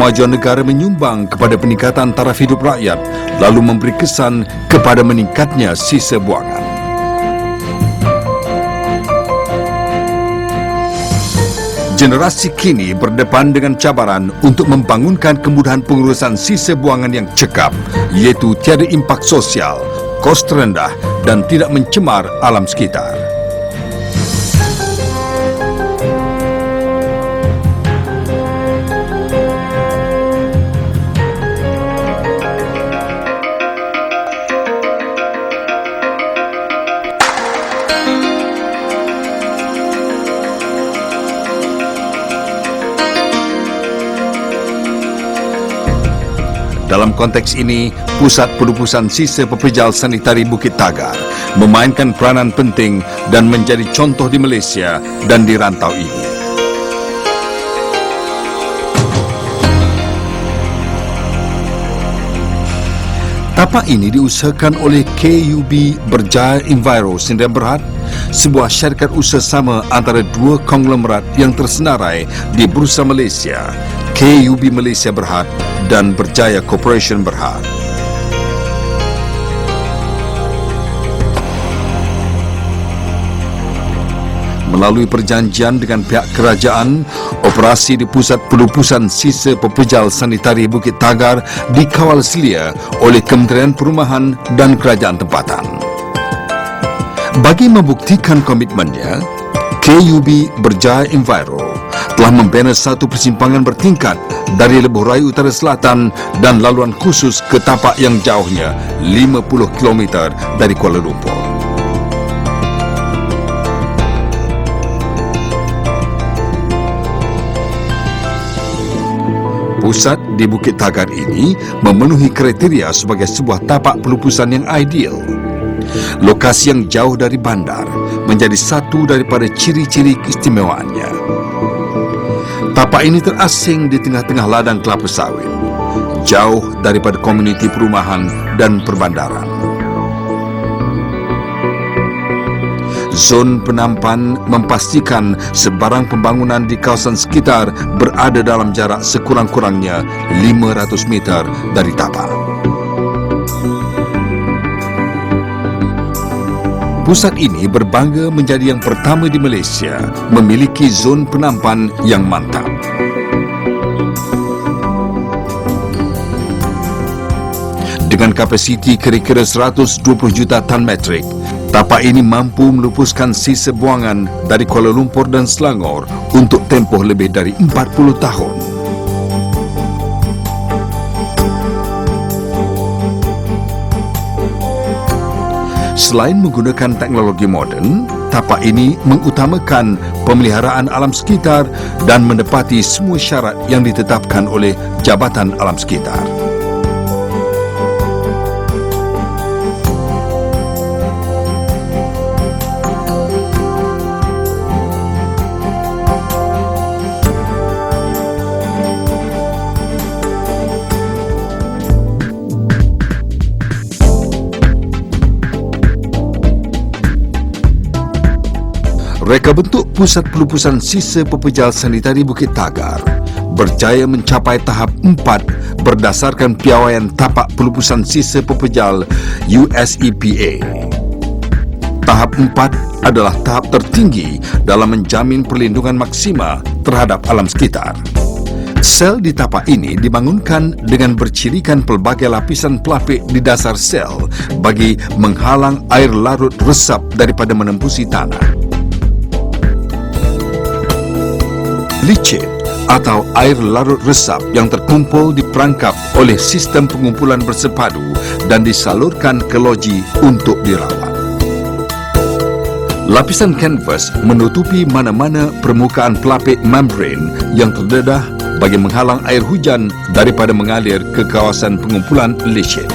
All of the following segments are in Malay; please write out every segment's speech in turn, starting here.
kemajuan negara menyumbang kepada peningkatan taraf hidup rakyat, lalu memberi kesan kepada meningkatnya sisa buangan. Generasi kini berdepan dengan cabaran untuk membangunkan kemudahan pengurusan sisa buangan yang cekap, iaitu tiada impak sosial, kos terendah dan tidak mencemar alam sekitar. Dalam konteks ini, Pusat Pelupusan Sisa Pepejal Sanitari Bukit Tagar memainkan peranan penting dan menjadi contoh di Malaysia dan di rantau ini. Tapak ini diusahakan oleh KUB Berjaya Enviro Sdn Bhd, sebuah syarikat usaha sama antara dua konglomerat yang tersenarai di Bursa Malaysia, KUB Malaysia Berhad dan Berjaya Corporation Berhad. Melalui perjanjian dengan pihak kerajaan, operasi di Pusat Pelupusan Sisa Pepejal Sanitari Bukit Tagar dikawal selia oleh Kementerian Perumahan dan Kerajaan Tempatan. Bagi membuktikan komitmennya, KUB Berjaya Enviro telah membina satu persimpangan bertingkat dari Lebuh Raya Utara Selatan dan laluan khusus ke tapak yang jauhnya 50 km dari Kuala Lumpur. Pusat di Bukit Tagar ini memenuhi kriteria sebagai sebuah tapak pelupusan yang ideal. Lokasi yang jauh dari bandar menjadi satu daripada ciri-ciri keistimewaannya. Tapak ini terasing di tengah-tengah ladang kelapa sawit, jauh daripada komuniti perumahan dan perbandaran. Zon penampan memastikan sebarang pembangunan di kawasan sekitar berada dalam jarak sekurang-kurangnya 500 meter dari tapak. Pusat ini berbangga menjadi yang pertama di Malaysia memiliki zon penampan yang mantap. Dengan kapasiti kira-kira 120 juta tan metrik, tapak ini mampu melupuskan sisa buangan dari Kuala Lumpur dan Selangor untuk tempoh lebih dari 40 tahun. Selain menggunakan teknologi moden, tapak ini mengutamakan pemeliharaan alam sekitar dan menepati semua syarat yang ditetapkan oleh Jabatan Alam Sekitar. Reka bentuk Pusat Pelupusan Sisa Pepejal Sanitari Bukit Tagar berjaya mencapai tahap 4 berdasarkan piawaian Tapak Pelupusan Sisa Pepejal USEPA. Tahap 4 adalah tahap tertinggi dalam menjamin perlindungan maksima terhadap alam sekitar. Sel di tapak ini dibangunkan dengan bercirikan pelbagai lapisan pelapik di dasar sel bagi menghalang air larut resap daripada menembusi tanah. Licin atau air larut resap yang terkumpul diperangkap oleh sistem pengumpulan bersepadu dan disalurkan ke loji untuk dirawat. Lapisan kanvas menutupi mana-mana permukaan pelapik membran yang terdedah bagi menghalang air hujan daripada mengalir ke kawasan pengumpulan licin.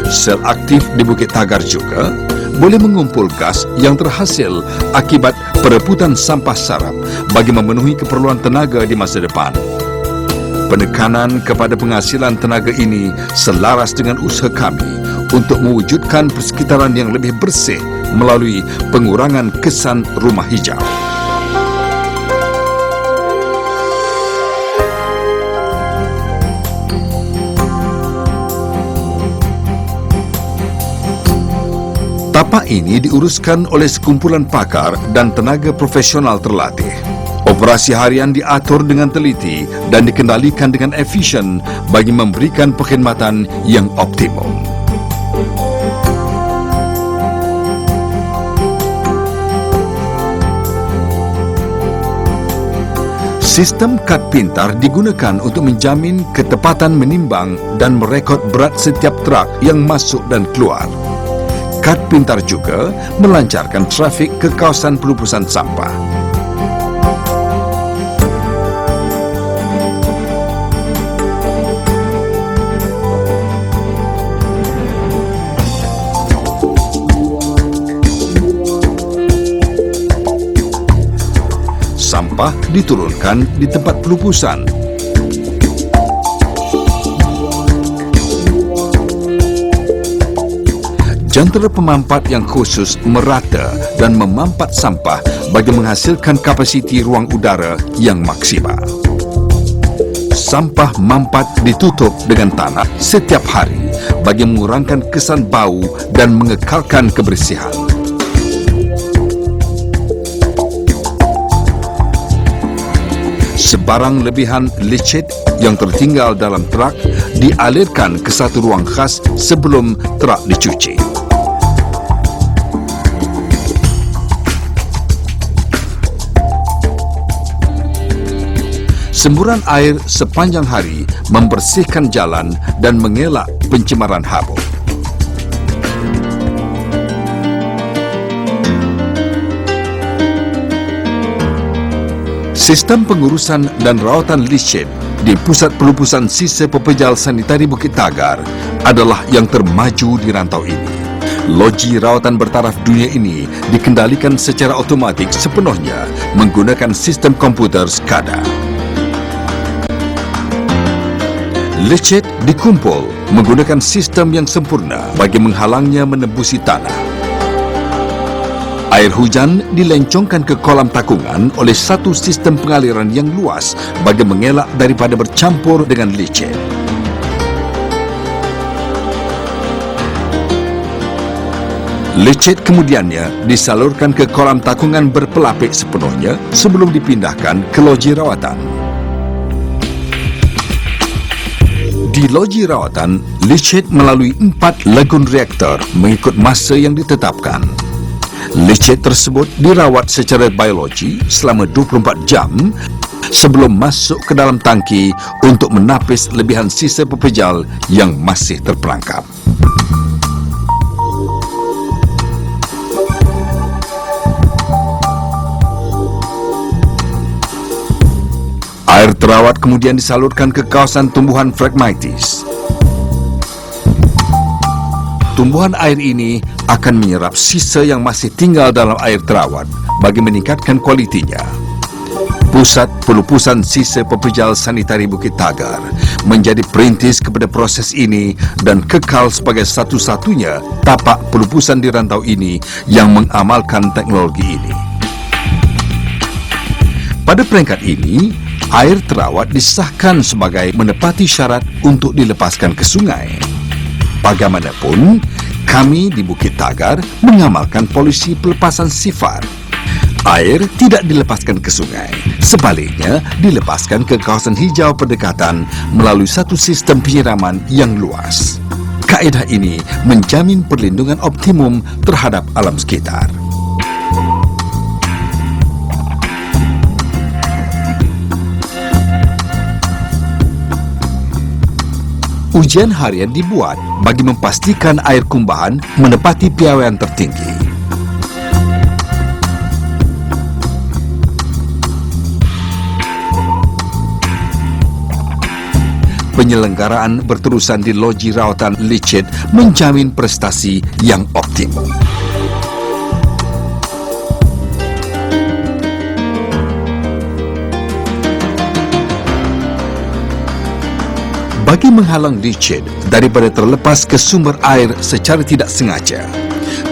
Sel aktif di Bukit Tagar juga boleh mengumpul gas yang terhasil akibat perebutan sampah sarap bagi memenuhi keperluan tenaga di masa depan. Penekanan kepada penghasilan tenaga ini selaras dengan usaha kami untuk mewujudkan persekitaran yang lebih bersih melalui pengurangan kesan rumah hijau. Tapak ini diuruskan oleh sekumpulan pakar dan tenaga profesional terlatih. Operasi harian diatur dengan teliti dan dikendalikan dengan efisien bagi memberikan perkhidmatan yang optimum. Sistem kad pintar digunakan untuk menjamin ketepatan menimbang dan merekod berat setiap truk yang masuk dan keluar. Kad pintar juga melancarkan trafik ke kawasan pelupusan sampah. Sampah diturunkan di tempat pelupusan. Jantera pemampat yang khusus merata dan memampat sampah bagi menghasilkan kapasiti ruang udara yang maksimal. Sampah mampat ditutup dengan tanah setiap hari bagi mengurangkan kesan bau dan mengekalkan kebersihan. Sebarang lebihan licin yang tertinggal dalam truk dialirkan ke satu ruang khas sebelum truk dicuci. Semburan air sepanjang hari membersihkan jalan dan mengelak pencemaran habuk. Sistem pengurusan dan rawatan licin di Pusat Pelupusan Sisa Pepejal Sanitari Bukit Tagar adalah yang termaju di rantau ini. Loji rawatan bertaraf dunia ini dikendalikan secara otomatik sepenuhnya menggunakan sistem komputer SCADA. Licin dikumpul menggunakan sistem yang sempurna bagi menghalangnya menembusi tanah. Air hujan dilencongkan ke kolam takungan oleh satu sistem pengaliran yang luas bagi mengelak daripada bercampur dengan licin. Licin kemudiannya disalurkan ke kolam takungan berpelapik sepenuhnya sebelum dipindahkan ke loji rawatan. Di loji rawatan, licin melalui 4 lagun reaktor mengikut masa yang ditetapkan. Licin tersebut dirawat secara biologi selama 24 jam sebelum masuk ke dalam tangki untuk menapis lebihan sisa pepejal yang masih terperangkap. Air terawat kemudian disalurkan ke kawasan tumbuhan Phragmites. Tumbuhan air ini akan menyerap sisa yang masih tinggal dalam air terawat bagi meningkatkan kualitinya. Pusat Pelupusan Sisa Pepejal Sanitari Bukit Tagar menjadi perintis kepada proses ini dan kekal sebagai satu-satunya tapak pelupusan di rantau ini yang mengamalkan teknologi ini. Pada peringkat ini, air terawat disahkan sebagai menepati syarat untuk dilepaskan ke sungai. Bagaimanapun, kami di Bukit Tagar mengamalkan polisi pelepasan sifar. Air tidak dilepaskan ke sungai, sebaliknya dilepaskan ke kawasan hijau berdekatan melalui satu sistem penyiraman yang luas. Kaedah ini menjamin perlindungan optimum terhadap alam sekitar. Ujian harian dibuat bagi memastikan air kumbahan menepati piawaian tertinggi. Penyelenggaraan berterusan di loji rawatan licin menjamin prestasi yang optimum. Bagi menghalang licin daripada terlepas ke sumber air secara tidak sengaja,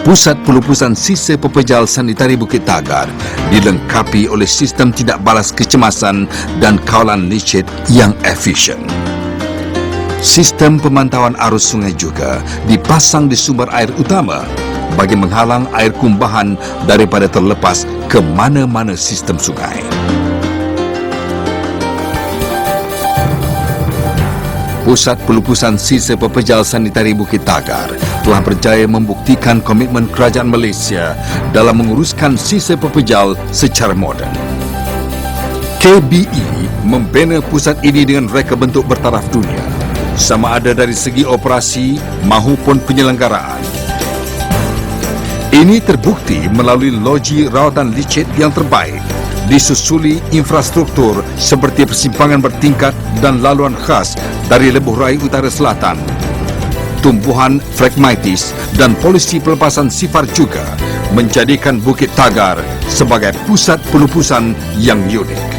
Pusat Pelupusan Sisa Pepejal Sanitari Bukit Tagar dilengkapi oleh sistem tidak balas kecemasan dan kawalan licin yang efisien. Sistem pemantauan arus sungai juga dipasang di sumber air utama bagi menghalang air kumbahan daripada terlepas ke mana-mana sistem sungai. Pusat Pelupusan Sisa Pepejal Sanitari Bukit Tagar telah berjaya membuktikan komitmen kerajaan Malaysia dalam menguruskan sisa pepejal secara moden. KBE membina pusat ini dengan reka bentuk bertaraf dunia, sama ada dari segi operasi maupun penyelenggaraan. Ini terbukti melalui loji rawatan licit yang terbaik, disusuli infrastruktur seperti persimpangan bertingkat dan laluan khas dari lebuh raya utara selatan, tumbuhan fragmitis dan polisi pelepasan sifar juga menjadikan Bukit Tagar sebagai pusat pelupusan yang unik.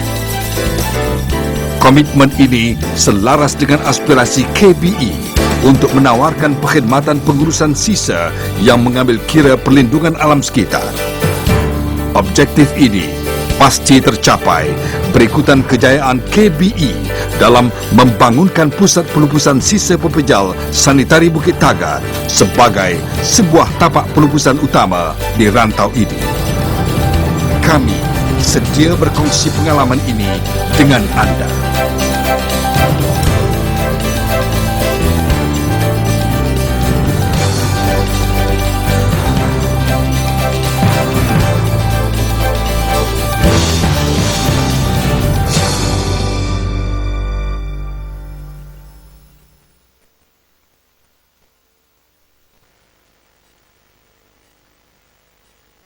Komitmen ini selaras dengan aspirasi KBE untuk menawarkan perkhidmatan pengurusan sisa yang mengambil kira perlindungan alam sekitar. Objektif ini pasti tercapai berikutan kejayaan KBE dalam membangunkan pusat pelupusan sisa pepejal sanitari Bukit Tagar sebagai sebuah tapak pelupusan utama di rantau ini. Kami sedia berkongsi pengalaman ini dengan anda.